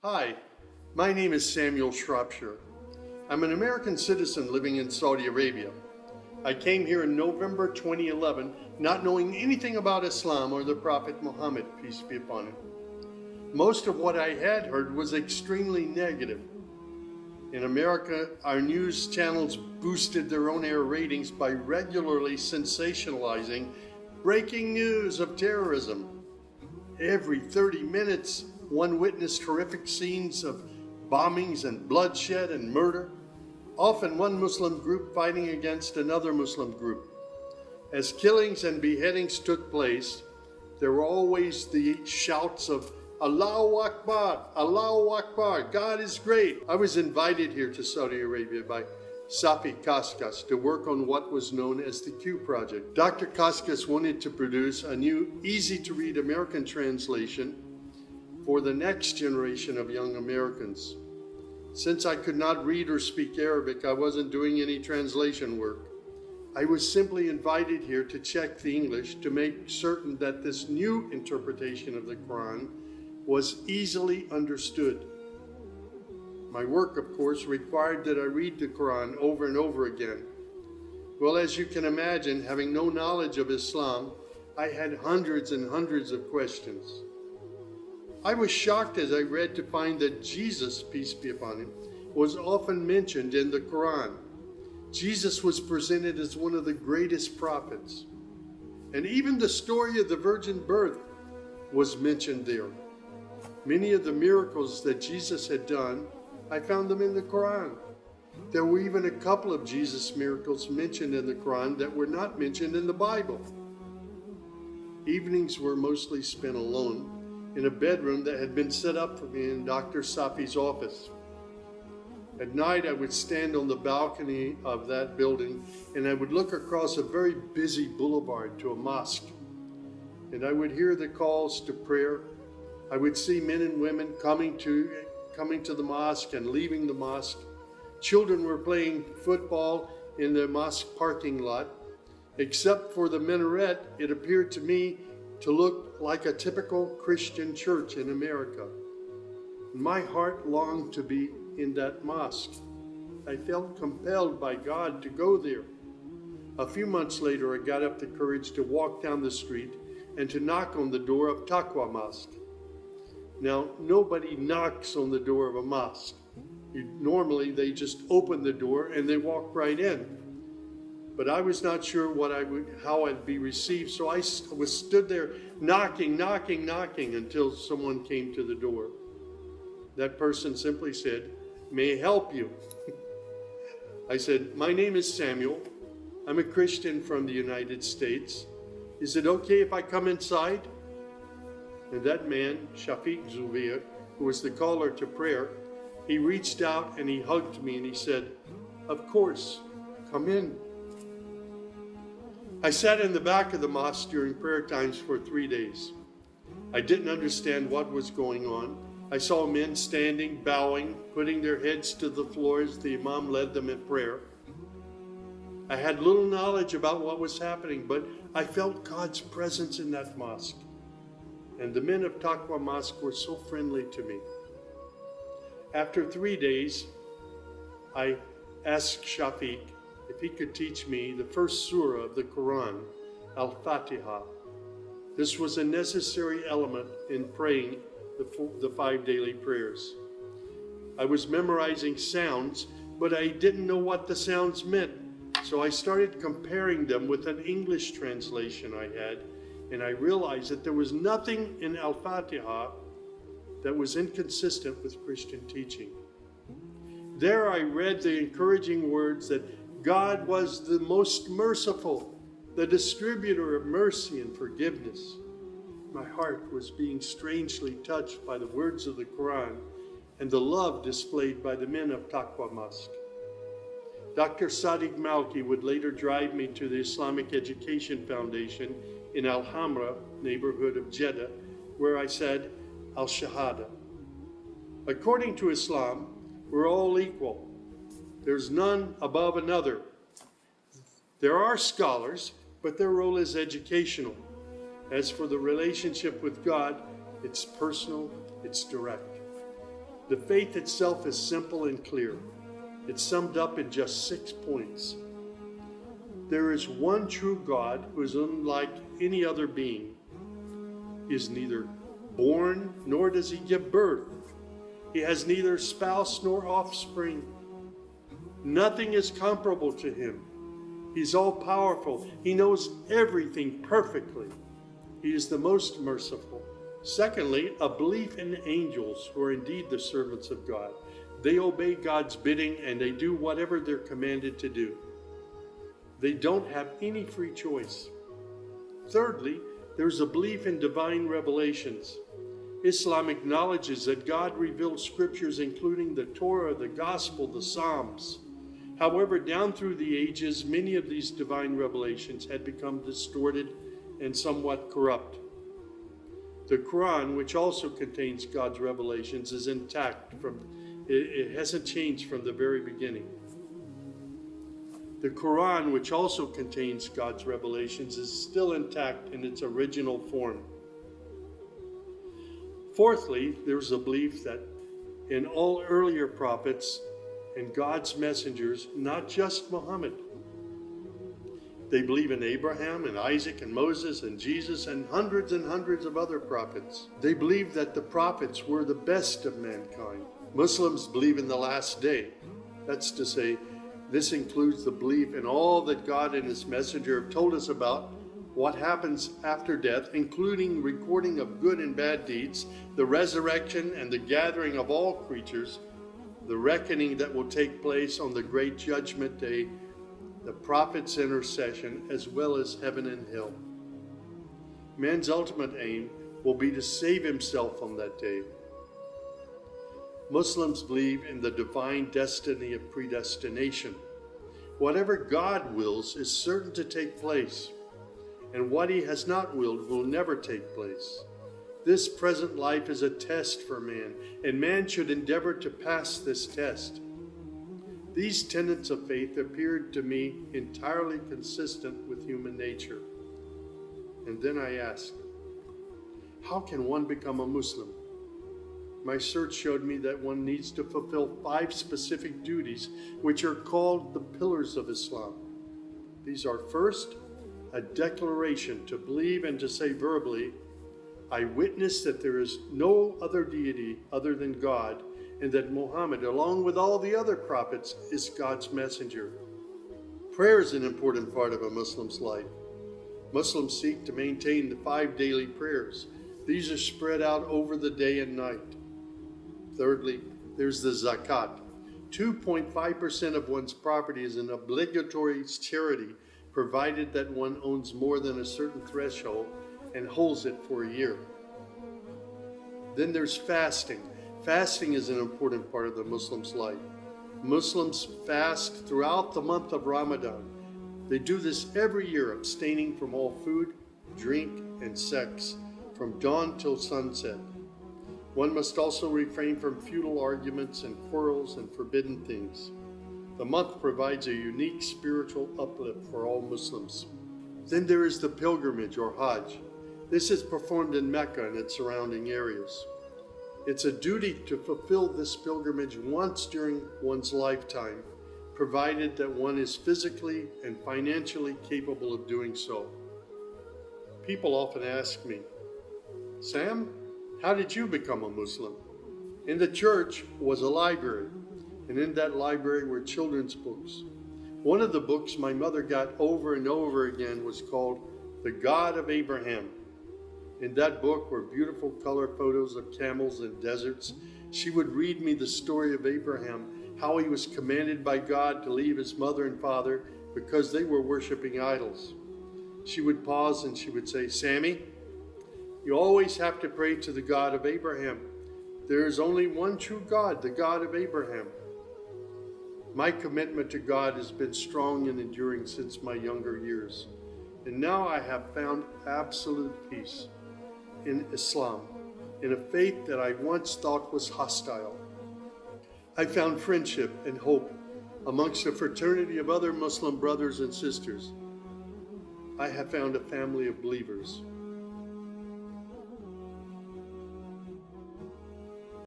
Hi, my name is Samuel Shropshire. I'm an American citizen living in Saudi Arabia. I came here in November 2011, not knowing anything about Islam or the Prophet Muhammad, peace be upon him. Most of what I had heard was extremely negative. In America, our news channels boosted their on-air ratings by regularly sensationalizing breaking news of terrorism. Every 30 minutes, one witnessed horrific scenes of bombings and bloodshed and murder, often one Muslim group fighting against another Muslim group. As killings and beheadings took place, there were always the shouts of Allahu Akbar, Allahu Akbar, God is great. I was invited here to Saudi Arabia by Safi Kaskas to work on what was known as the Q Project. Dr. Kaskas wanted to produce a new, easy-to-read American translation for the next generation of young Americans. Since I could not read or speak Arabic, I wasn't doing any translation work. I was simply invited here to check the English to make certain that this new interpretation of the Quran was easily understood. My work, of course, required that I read the Quran over and over again. Well, as you can imagine, having no knowledge of Islam, I had hundreds and hundreds of questions. I was shocked as I read to find that Jesus, peace be upon him, was often mentioned in the Quran. Jesus was presented as one of the greatest prophets. And even the story of the virgin birth was mentioned there. Many of the miracles that Jesus had done, I found them in the Quran. There were even a couple of Jesus miracles mentioned in the Quran that were not mentioned in the Bible. Evenings were mostly spent alone in a bedroom that had been set up for me in Dr. Safi's office. At night, I would stand on the balcony of that building and I would look across a very busy boulevard to a mosque. And I would hear the calls to prayer. I would see men and women coming to the mosque and leaving the mosque. Children were playing football in the mosque parking lot. Except for the minaret, it appeared to me to look like a typical Christian church in America. My heart longed to be in that mosque. I felt compelled by God to go there. A few months later, I got up the courage to walk down the street and to knock on the door of Taqwa Mosque. Now, nobody knocks on the door of a mosque. Normally, they just open the door and they walk right in. But I was not sure how I'd be received, so I stood there knocking until someone came to the door. That person simply said, "May I help you?" I said, "My name is Samuel. I'm a Christian from the United States. Is it okay if I come inside?" And that man, Shafiq Zubair, who was the caller to prayer, he reached out and he hugged me and he said, "Of course, come in." I sat in the back of the mosque during prayer times for 3 days. I didn't understand what was going on. I saw men standing, bowing, putting their heads to the floor as the imam led them in prayer. I had little knowledge about what was happening, but I felt God's presence in that mosque. And the men of Taqwa Mosque were so friendly to me. After 3 days, I asked Shafiq if he could teach me the first surah of the Quran, Al-Fatiha. This was a necessary element in praying the 5 daily prayers. I was memorizing sounds, but I didn't know what the sounds meant. So I started comparing them with an English translation I had, and I realized that there was nothing in Al-Fatiha that was inconsistent with Christian teaching. There I read the encouraging words that God was the most merciful, the distributor of mercy and forgiveness. My heart was being strangely touched by the words of the Quran and the love displayed by the men of Taqwa Mosque. Dr. Sadiq Malki would later drive me to the Islamic Education Foundation in Al-Hamra neighborhood of Jeddah, where I said Al-Shahada. According to Islam, we're all equal. There's none above another. There are scholars, but their role is educational. As for the relationship with God, it's personal, it's direct. The faith itself is simple and clear. It's summed up in just 6 points. There is one true God who is unlike any other being. He is neither born nor does he give birth. He has neither spouse nor offspring. Nothing is comparable to him. He's all-powerful. He knows everything perfectly. He is the most merciful. Secondly, a belief in angels who are indeed the servants of God. They obey God's bidding and they do whatever they're commanded to do. They don't have any free choice. Thirdly, there's a belief in divine revelations. Islam acknowledges that God revealed scriptures including the Torah, the Gospel, the Psalms. However, down through the ages, many of these divine revelations had become distorted and somewhat corrupt. The Quran, which also contains God's revelations, is intact. It hasn't changed from the very beginning. The Quran, which also contains God's revelations, is still intact in its original form. Fourthly, there's a belief that in all earlier prophets and God's messengers, not just Muhammad. They believe in Abraham and Isaac and Moses and Jesus and hundreds of other prophets. They believe that the prophets were the best of mankind. Muslims believe in the last day. That's to say, this includes the belief in all that God and his messenger have told us about what happens after death, including recording of good and bad deeds, the resurrection and the gathering of all creatures, the reckoning that will take place on the great judgment day, the prophet's intercession, as well as heaven and hell. Man's ultimate aim will be to save himself on that day. Muslims believe in the divine destiny of predestination. Whatever God wills is certain to take place, and what he has not willed will never take place. This present life is a test for man, and man should endeavor to pass this test. These tenets of faith appeared to me entirely consistent with human nature. And then I asked, how can one become a Muslim? My search showed me that one needs to fulfill 5 specific duties, which are called the pillars of Islam. These are: first, a declaration to believe and to say verbally, I witness that there is no other deity other than God, and that Muhammad, along with all the other prophets, is God's messenger. Prayer is an important part of a Muslim's life. Muslims seek to maintain the 5 daily prayers. These are spread out over the day and night. Thirdly, there's the zakat. 2.5% of one's property is an obligatory charity, provided that one owns more than a certain threshold and holds it for a year. Then there's fasting. Fasting is an important part of the Muslim's life. Muslims fast throughout the month of Ramadan. They do this every year, abstaining from all food, drink, and sex, from dawn till sunset. One must also refrain from futile arguments and quarrels and forbidden things. The month provides a unique spiritual uplift for all Muslims. Then there is the pilgrimage or Hajj. This is performed in Mecca and its surrounding areas. It's a duty to fulfill this pilgrimage once during one's lifetime, provided that one is physically and financially capable of doing so. People often ask me, Sam, how did you become a Muslim? In the church was a library, and in that library were children's books. One of the books my mother got over and over again was called The God of Abraham. In that book were beautiful color photos of camels and deserts. She would read me the story of Abraham, how he was commanded by God to leave his mother and father because they were worshiping idols. She would pause and she would say, Sammy, you always have to pray to the God of Abraham. There is only one true God, the God of Abraham. My commitment to God has been strong and enduring since my younger years. And now I have found absolute peace in Islam, in a faith that I once thought was hostile. I found friendship and hope amongst a fraternity of other Muslim brothers and sisters. I have found a family of believers.